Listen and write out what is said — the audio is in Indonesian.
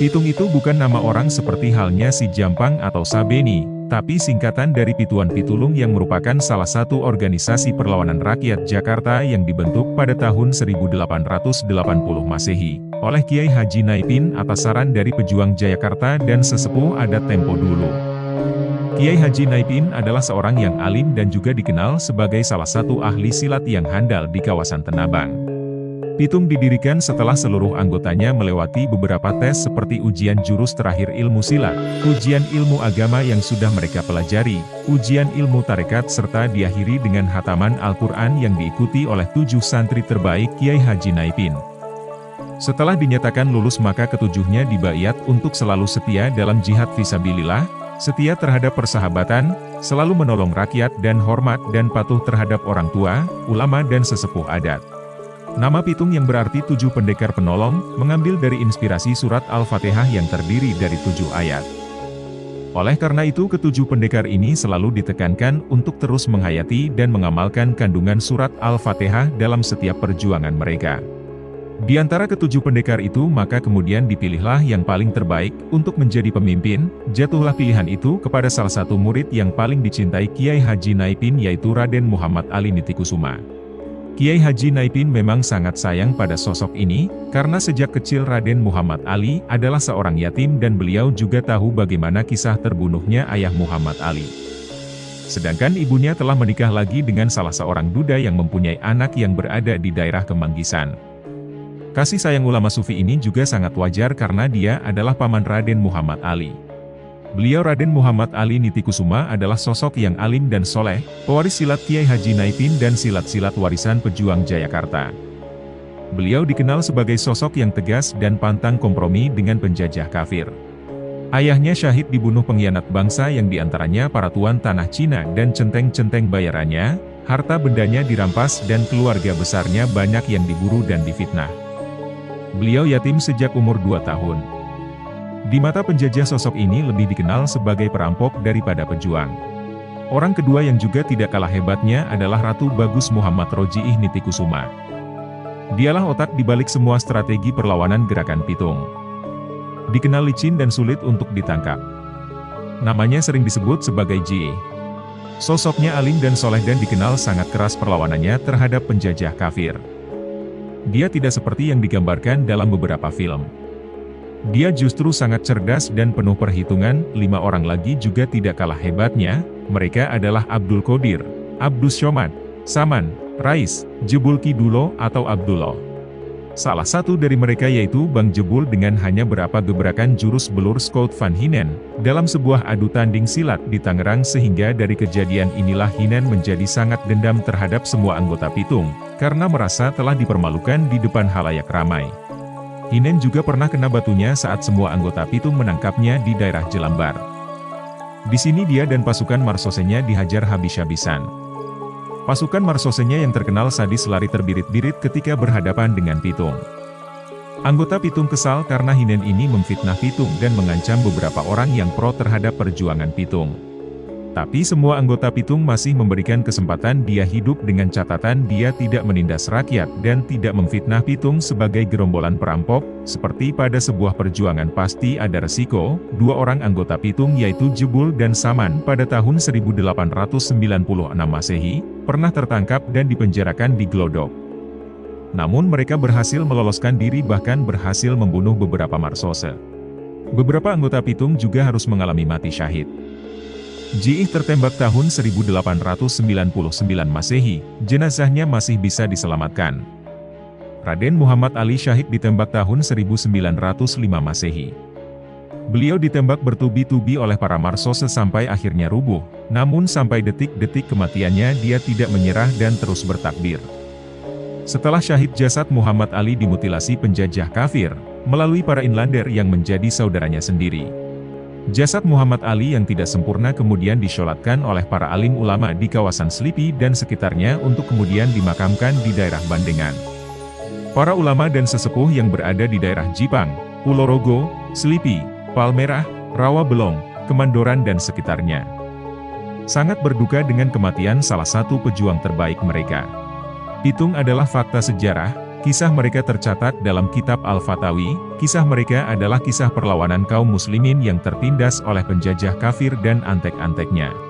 Pitung itu bukan nama orang seperti halnya si Jampang atau Sabeni, tapi singkatan dari Pituan Pitulung yang merupakan salah satu organisasi perlawanan rakyat Jakarta yang dibentuk pada tahun 1880 Masehi, oleh Kiai Haji Naipin atas saran dari pejuang Jayakarta dan sesepuh adat tempo dulu. Kiai Haji Naipin adalah seorang yang alim dan juga dikenal sebagai salah satu ahli silat yang handal di kawasan Tanabang. Pitung didirikan setelah seluruh anggotanya melewati beberapa tes seperti ujian jurus terakhir ilmu silat, ujian ilmu agama yang sudah mereka pelajari, ujian ilmu tarekat serta diakhiri dengan hataman Al-Quran yang diikuti oleh 7 santri terbaik Kiai Haji Naipin. Setelah dinyatakan lulus maka ketujuhnya dibaiat untuk selalu setia dalam jihad fisabilillah, setia terhadap persahabatan, selalu menolong rakyat dan hormat dan patuh terhadap orang tua, ulama dan sesepuh adat. Nama Pitung yang berarti 7 pendekar penolong, mengambil dari inspirasi surat Al-Fatihah yang terdiri dari 7 ayat. Oleh karena itu ketujuh pendekar ini selalu ditekankan untuk terus menghayati dan mengamalkan kandungan surat Al-Fatihah dalam setiap perjuangan mereka. Di antara ketujuh pendekar itu maka kemudian dipilihlah yang paling terbaik untuk menjadi pemimpin, jatuhlah pilihan itu kepada salah satu murid yang paling dicintai Kiai Haji Naipin yaitu Raden Muhammad Ali Nitikusuma. Kiai Haji Naipin memang sangat sayang pada sosok ini, karena sejak kecil Raden Muhammad Ali adalah seorang yatim dan beliau juga tahu bagaimana kisah terbunuhnya ayah Muhammad Ali. Sedangkan ibunya telah menikah lagi dengan salah seorang duda yang mempunyai anak yang berada di daerah Kemanggisan. Kasih sayang ulama sufi ini juga sangat wajar karena dia adalah paman Raden Muhammad Ali. Beliau Raden Muhammad Ali Nitikusuma adalah sosok yang alim dan soleh, pewaris silat Kiai Haji Naipin dan silat-silat warisan pejuang Jayakarta. Beliau dikenal sebagai sosok yang tegas dan pantang kompromi dengan penjajah kafir. Ayahnya syahid dibunuh pengkhianat bangsa yang diantaranya para tuan tanah Cina dan centeng-centeng bayarannya, harta bendanya dirampas dan keluarga besarnya banyak yang diburu dan difitnah. Beliau yatim sejak umur 2 tahun. Di mata penjajah sosok ini lebih dikenal sebagai perampok daripada pejuang. Orang kedua yang juga tidak kalah hebatnya adalah Ratu Bagus Muhammad Rojiih Nitikusuma. Dialah otak di balik semua strategi perlawanan gerakan Pitung. Dikenal licin dan sulit untuk ditangkap. Namanya sering disebut sebagai Ji. Sosoknya alim dan soleh dan dikenal sangat keras perlawanannya terhadap penjajah kafir. Dia tidak seperti yang digambarkan dalam beberapa film. Dia justru sangat cerdas dan penuh perhitungan. 5 orang lagi juga tidak kalah hebatnya, mereka adalah Abdul Qadir, Abdus Somad, Saman, Rais, Jebul Kidulo atau Abdullah. Salah satu dari mereka yaitu Bang Jebul dengan hanya berapa gebrakan jurus belur Skout Van Hinen, dalam sebuah adu tanding silat di Tangerang sehingga dari kejadian inilah Hinen menjadi sangat dendam terhadap semua anggota Pitung, karena merasa telah dipermalukan di depan halayak ramai. Hinen juga pernah kena batunya saat semua anggota Pitung menangkapnya di daerah Jelambar. Di sini dia dan pasukan marsosenya dihajar habis-habisan. Pasukan marsosenya yang terkenal sadis lari terbirit-birit ketika berhadapan dengan Pitung. Anggota Pitung kesal karena Hinen ini memfitnah Pitung dan mengancam beberapa orang yang pro terhadap perjuangan Pitung. Tapi semua anggota Pitung masih memberikan kesempatan dia hidup dengan catatan dia tidak menindas rakyat dan tidak memfitnah Pitung sebagai gerombolan perampok. Seperti pada sebuah perjuangan pasti ada resiko, 2 orang anggota Pitung yaitu Jebul dan Saman pada tahun 1896 Masehi, pernah tertangkap dan dipenjarakan di Glodok. Namun mereka berhasil meloloskan diri bahkan berhasil membunuh beberapa marsose. Beberapa anggota Pitung juga harus mengalami mati syahid. Jiih tertembak tahun 1899 Masehi, jenazahnya masih bisa diselamatkan. Raden Muhammad Ali syahid ditembak tahun 1905 Masehi. Beliau ditembak bertubi-tubi oleh para marsose sampai akhirnya rubuh, namun sampai detik-detik kematiannya dia tidak menyerah dan terus bertakbir. Setelah syahid jasad Muhammad Ali dimutilasi penjajah kafir, melalui para inlander yang menjadi saudaranya sendiri. Jasad Muhammad Ali yang tidak sempurna kemudian disolatkan oleh para alim ulama di kawasan Selipi dan sekitarnya untuk kemudian dimakamkan di daerah Bandengan. Para ulama dan sesepuh yang berada di daerah Jipang, Pulau Rogo, Selipi, Palmerah, Rawa Belong, Kemandoran dan sekitarnya sangat berduka dengan kematian salah satu pejuang terbaik mereka. Pitung adalah fakta sejarah, Kisah mereka tercatat dalam kitab Al-Fatawi. Kisah mereka adalah kisah perlawanan kaum muslimin yang tertindas oleh penjajah kafir dan antek-anteknya.